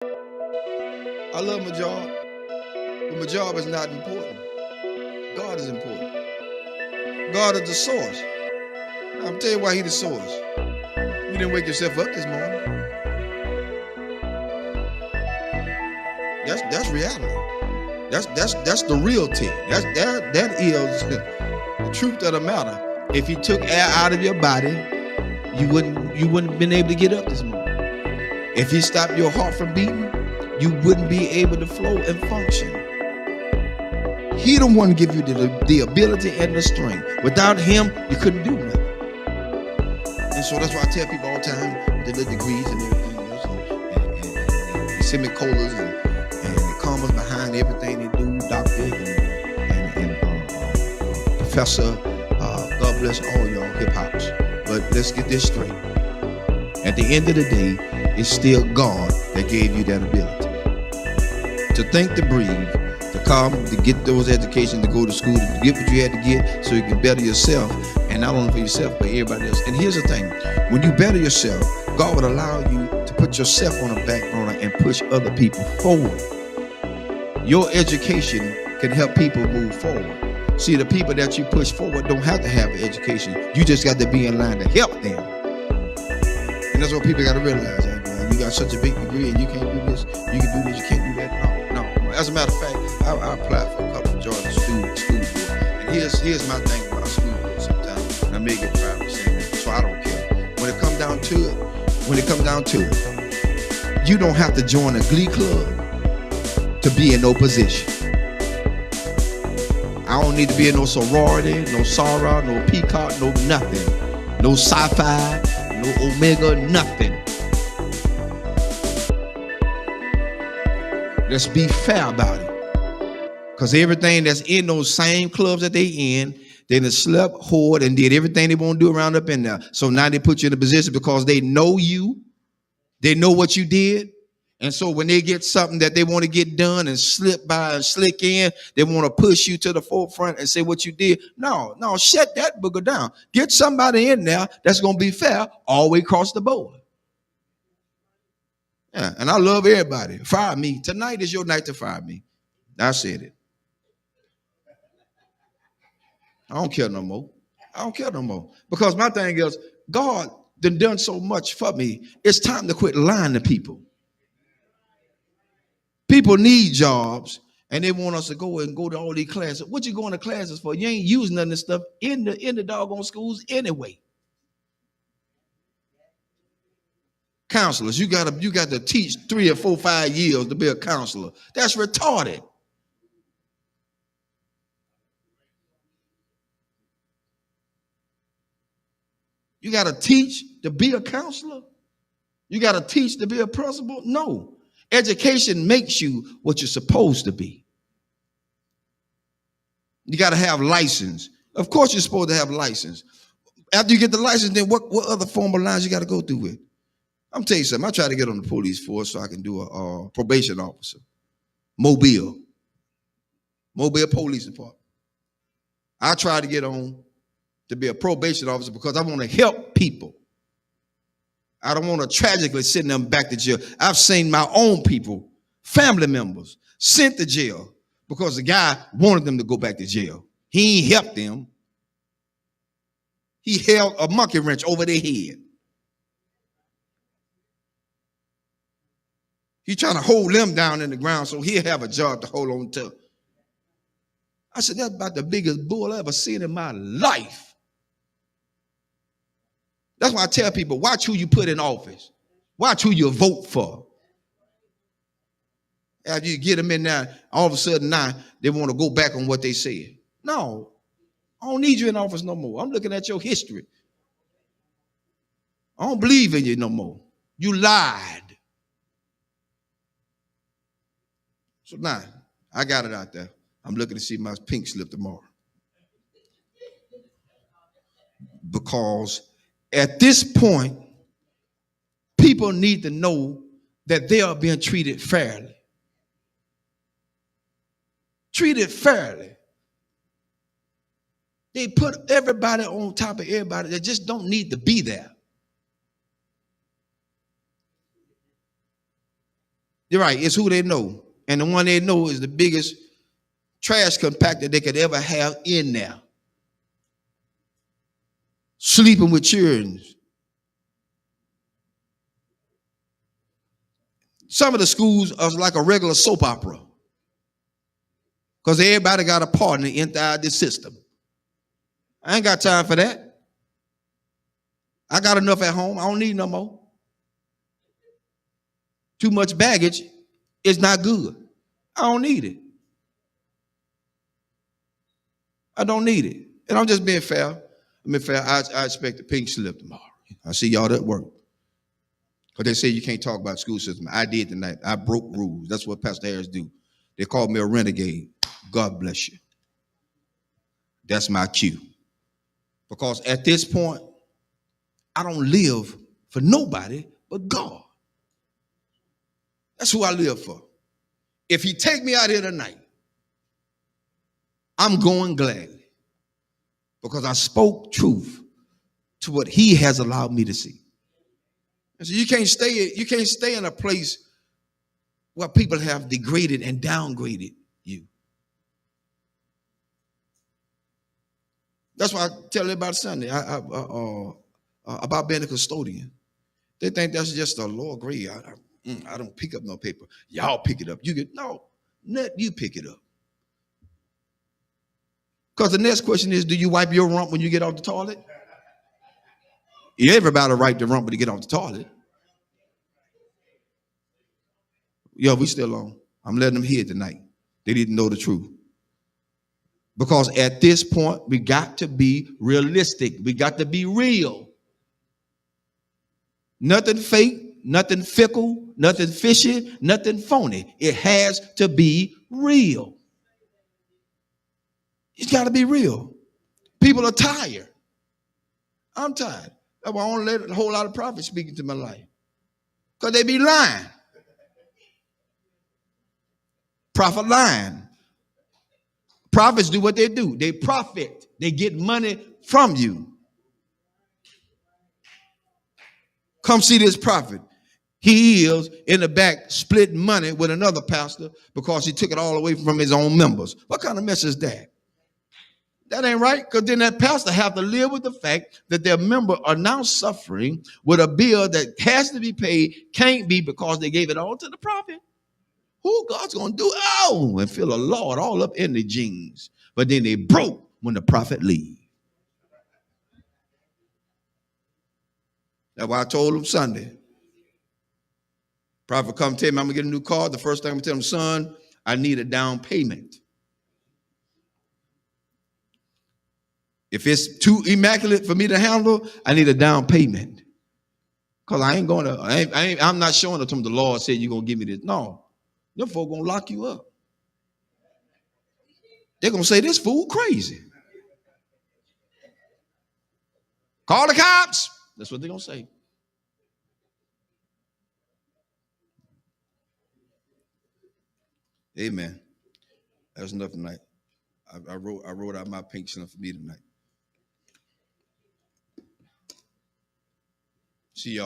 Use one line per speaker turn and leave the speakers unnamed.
I love my job, but my job is not important. God is important. God is the source. Now, I'm tell you why He's the source. You didn't wake yourself up this morning. That's reality. That's the real thing. That is the truth of the matter. If He took air out of your body, you wouldn't have been able to get up this morning. If He stopped your heart from beating, you wouldn't be able to flow and function. He the one give you the ability and the strength. Without Him, you couldn't do nothing. And so that's why I tell people all the time with the degrees and everything else, and semicolons and the commas behind everything they do, doctor and professor. God bless all y'all hip hops. But let's get this straight. At the end of the day, it's still God that gave you that ability to think, to breathe, to come, to get those educations, to go to school, to get what you had to get so you can better yourself, and not only for yourself, but everybody else. And here's the thing, when you better yourself, God would allow you to put yourself on the back burner and push other people forward. Your education can help people move forward. See, the people that you push forward don't have to have an education. You just got to be in line to help them. And that's what people got to realize. You got such a big degree and you can't do this, you can do this, you can't do that. No. As a matter of fact, I applied for a couple of Georgia school board. And here's my thing about school board sometimes. And I may get 5%, so I don't care. When it comes down to it, you don't have to join a glee club to be in no position. I don't need to be in no sorority, no Sarah, no Peacock, no nothing. No sci-fi, no Omega, nothing. Let's be fair about it. Because everything that's in those same clubs that they in, they done slept, whored, and did everything they want to do around up in there. So now they put you in a position because they know you. They know what you did. And so when they get something that they want to get done and slip by and slick in, they want to push you to the forefront and say what you did. No, shut that booger down. Get somebody in there that's going to be fair all the way across the board. Yeah, and I love everybody. Fire me. Tonight is your night to fire me. I said it. I don't care no more. Because my thing is, God done so much for me. It's time to quit lying to people. People need jobs, and they want us to go to all these classes. What you going to classes for? You ain't using none of this stuff in the doggone schools anyway. Counselors, you got to teach 3 or 4, 5 years to be a counselor. That's retarded. You got to teach to be a counselor? You got to teach to be a principal? No. Education makes you what you're supposed to be. You got to have license. Of course you're supposed to have license. After you get the license, then what other formal lines you got to go through with? I'm telling you something. I try to get on the police force so I can do a probation officer. Mobile Police Department. I try to get on to be a probation officer because I want to help people. I don't want to tragically send them back to jail. I've seen my own people, family members, sent to jail because the guy wanted them to go back to jail. He ain't helped them. He held a monkey wrench over their head. He's trying to hold them down in the ground so he'll have a job to hold on to. I said, that's about the biggest bull I ever seen in my life. That's why I tell people, watch who you put in office. Watch who you vote for. After you get them in there, all of a sudden now they want to go back on what they said. No, I don't need you in office no more. I'm looking at your history. I don't believe in you no more. You lied. So now, I got it out there. I'm looking to see my pink slip tomorrow. Because at this point, people need to know that they are being treated fairly. Treated fairly. They put everybody on top of everybody that just don't need to be there. You're right. It's who they know. And the one they know is the biggest trash compactor they could ever have in there. Sleeping with children. Some of the schools are like a regular soap opera because everybody got a partner inside the system. I ain't got time for that. I got enough at home. I don't need no more. Too much baggage is not good. I don't need it. I don't need it. And I'm just being fair. I mean, fair. I expect a pink slip tomorrow. I see y'all at work. Because they say you can't talk about school system. I did tonight. I broke rules. That's what Pastor Harris do. They called me a renegade. God bless you. That's my cue. Because at this point, I don't live for nobody but God. That's who I live for. If he take me out here tonight, I'm going gladly. Because I spoke truth to what he has allowed me to see. And so you can't stay in a place where people have degraded and downgraded you. That's why I tell everybody Sunday about being a custodian. They think that's just a lower grade. I don't pick up no paper. Y'all pick it up. Let you pick it up. Because the next question is, do you wipe your rump when you get off the toilet? Everybody wipe the rump when you get off the toilet. Yo, we still on. I'm letting them hear tonight. They didn't know the truth. Because at this point, we got to be realistic. We got to be real. Nothing fake, nothing fickle, nothing fishy, nothing phony. It has to be real. It's got to be real. People are tired. I'm tired. That's why I don't let a whole lot of prophets speak into my life. Because they be lying. Prophet lying. Prophets do what they do. They profit. They get money from you. Come see this prophet. He is in the back splitting money with another pastor because he took it all away from his own members. What kind of mess is that? That ain't right, because then that pastor have to live with the fact that their member are now suffering with a bill that has to be paid, can't be because they gave it all to the prophet. Who God's going to do? Oh, and feel a Lord all up in the jeans. But then they broke when the prophet leave. That's why I told him Sunday. Prophet come tell me I'm going to get a new car. The first thing I'm going to tell him, son, I need a down payment. If it's too immaculate for me to handle, I need a down payment. Because I ain't going to, I'm not showing it to him. The Lord said you're going to give me this. No. Them folk going to lock you up. They're going to say, this fool crazy. Call the cops. That's what they're going to say. Amen. That's enough tonight. I wrote out my pink slip for me tonight.